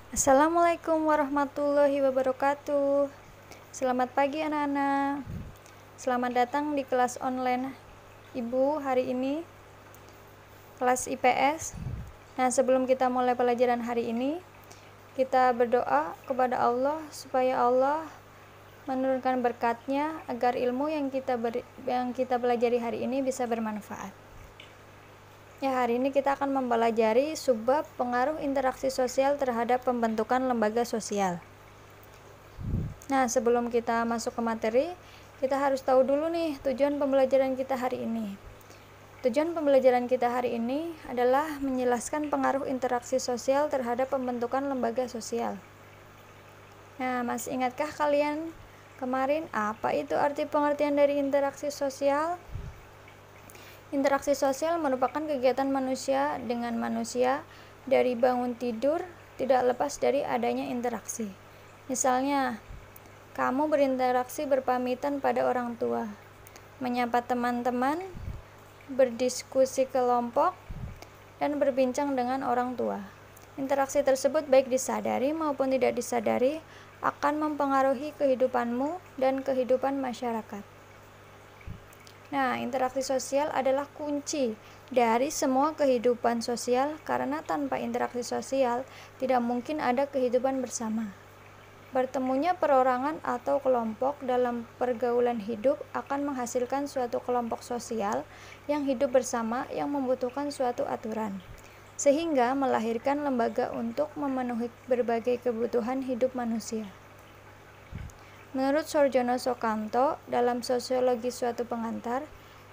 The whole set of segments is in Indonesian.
Assalamualaikum warahmatullahi wabarakatuh. Selamat pagi anak-anak. Selamat datang di kelas online Ibu hari ini, kelas IPS. Nah, sebelum kita mulai pelajaran hari ini, kita berdoa kepada Allah supaya Allah menurunkan berkat-Nya agar ilmu yang kita pelajari hari ini bisa bermanfaat. Ya, hari ini kita akan mempelajari subbab pengaruh interaksi sosial terhadap pembentukan lembaga sosial. Nah, sebelum kita masuk ke materi, kita harus tahu dulu nih tujuan pembelajaran kita hari ini. Tujuan pembelajaran kita hari ini adalah menjelaskan pengaruh interaksi sosial terhadap pembentukan lembaga sosial. Nah, masih ingatkah kalian kemarin apa itu arti pengertian dari interaksi sosial? Interaksi sosial merupakan kegiatan manusia dengan manusia dari bangun tidur, tidak lepas dari adanya interaksi. Misalnya, kamu berinteraksi berpamitan pada orang tua, menyapa teman-teman, berdiskusi kelompok, dan berbincang dengan orang tua. Interaksi tersebut baik disadari maupun tidak disadari akan mempengaruhi kehidupanmu dan kehidupan masyarakat. Nah, interaksi sosial adalah kunci dari semua kehidupan sosial karena tanpa interaksi sosial tidak mungkin ada kehidupan bersama. Bertemunya perorangan atau kelompok dalam pergaulan hidup akan menghasilkan suatu kelompok sosial yang hidup bersama yang membutuhkan suatu aturan, sehingga melahirkan lembaga untuk memenuhi berbagai kebutuhan hidup manusia. Menurut Soejono Soekamto, dalam sosiologi suatu pengantar,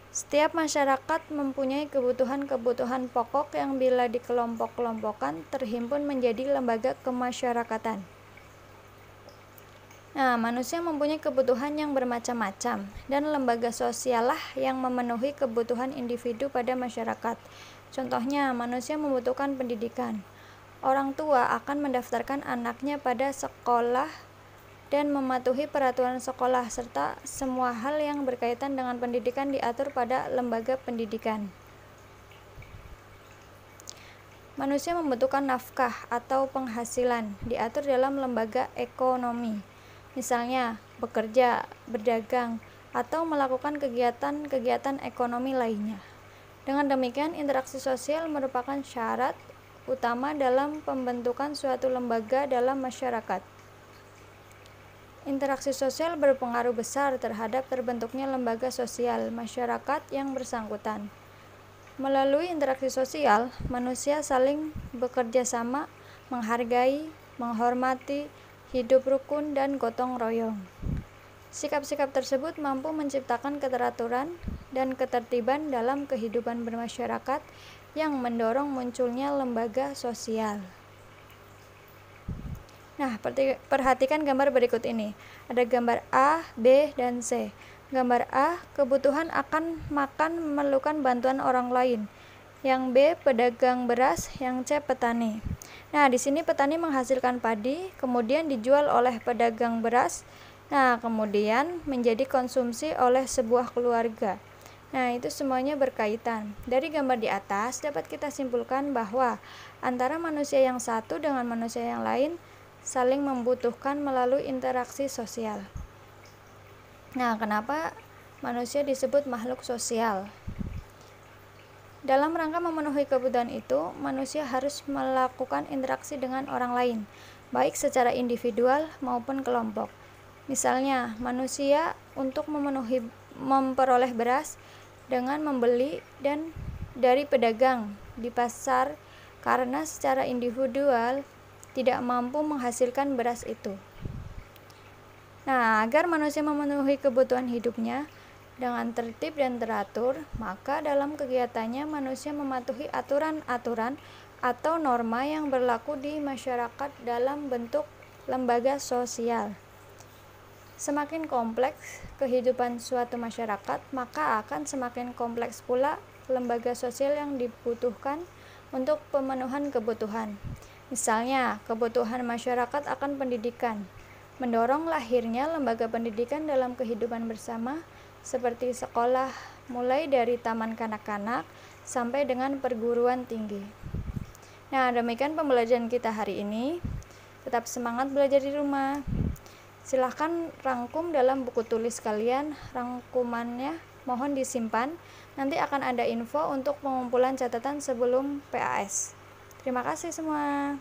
setiap masyarakat mempunyai kebutuhan-kebutuhan pokok yang bila dikelompok-kelompokkan terhimpun menjadi lembaga kemasyarakatan. Nah, manusia mempunyai kebutuhan yang bermacam-macam, dan lembaga sosial lah yang memenuhi kebutuhan individu pada masyarakat. Contohnya, manusia membutuhkan pendidikan. Orang tua akan mendaftarkan anaknya pada sekolah dan mematuhi peraturan sekolah, serta semua hal yang berkaitan dengan pendidikan diatur pada lembaga pendidikan. Manusia membutuhkan nafkah atau penghasilan, diatur dalam lembaga ekonomi. Misalnya, bekerja, berdagang, atau melakukan kegiatan-kegiatan ekonomi lainnya. Dengan demikian, interaksi sosial merupakan syarat utama dalam pembentukan suatu lembaga dalam masyarakat. Interaksi sosial berpengaruh besar terhadap terbentuknya lembaga sosial masyarakat yang bersangkutan. Melalui interaksi sosial, manusia saling bekerja sama, menghargai, menghormati, hidup rukun, dan gotong royong. Sikap-sikap tersebut mampu menciptakan keteraturan dan ketertiban dalam kehidupan bermasyarakat yang mendorong munculnya lembaga sosial. Nah, perhatikan gambar berikut ini. Ada gambar A, B, dan C. Gambar A, kebutuhan akan makan memerlukan bantuan orang lain. Yang B, pedagang beras. Yang C, petani. Nah, di sini petani menghasilkan padi, kemudian dijual oleh pedagang beras. Nah, kemudian menjadi konsumsi oleh sebuah keluarga. Nah, itu semuanya berkaitan. Dari gambar di atas dapat kita simpulkan bahwa antara manusia yang satu dengan manusia yang lain saling membutuhkan melalui interaksi sosial. Nah, kenapa manusia disebut makhluk sosial? Dalam rangka memenuhi kebutuhan itu, manusia harus melakukan interaksi dengan orang lain, baik secara individual maupun kelompok. Misalnya, manusia untuk memperoleh beras dengan membeli dan dari pedagang di pasar karena secara individual tidak mampu menghasilkan beras itu. Nah, agar manusia memenuhi kebutuhan hidupnya dengan tertib dan teratur, maka dalam kegiatannya manusia mematuhi aturan-aturan atau norma yang berlaku di masyarakat dalam bentuk lembaga sosial. Semakin kompleks kehidupan suatu masyarakat, maka akan semakin kompleks pula lembaga sosial yang dibutuhkan untuk pemenuhan kebutuhan. Misalnya, kebutuhan masyarakat akan pendidikan, mendorong lahirnya lembaga pendidikan dalam kehidupan bersama, seperti sekolah mulai dari taman kanak-kanak sampai dengan perguruan tinggi. Nah, demikian pembelajaran kita hari ini. Tetap semangat belajar di rumah. Silahkan rangkum dalam buku tulis kalian. Rangkumannya mohon disimpan. Nanti akan ada info untuk pengumpulan catatan sebelum PAS. Terima kasih semua.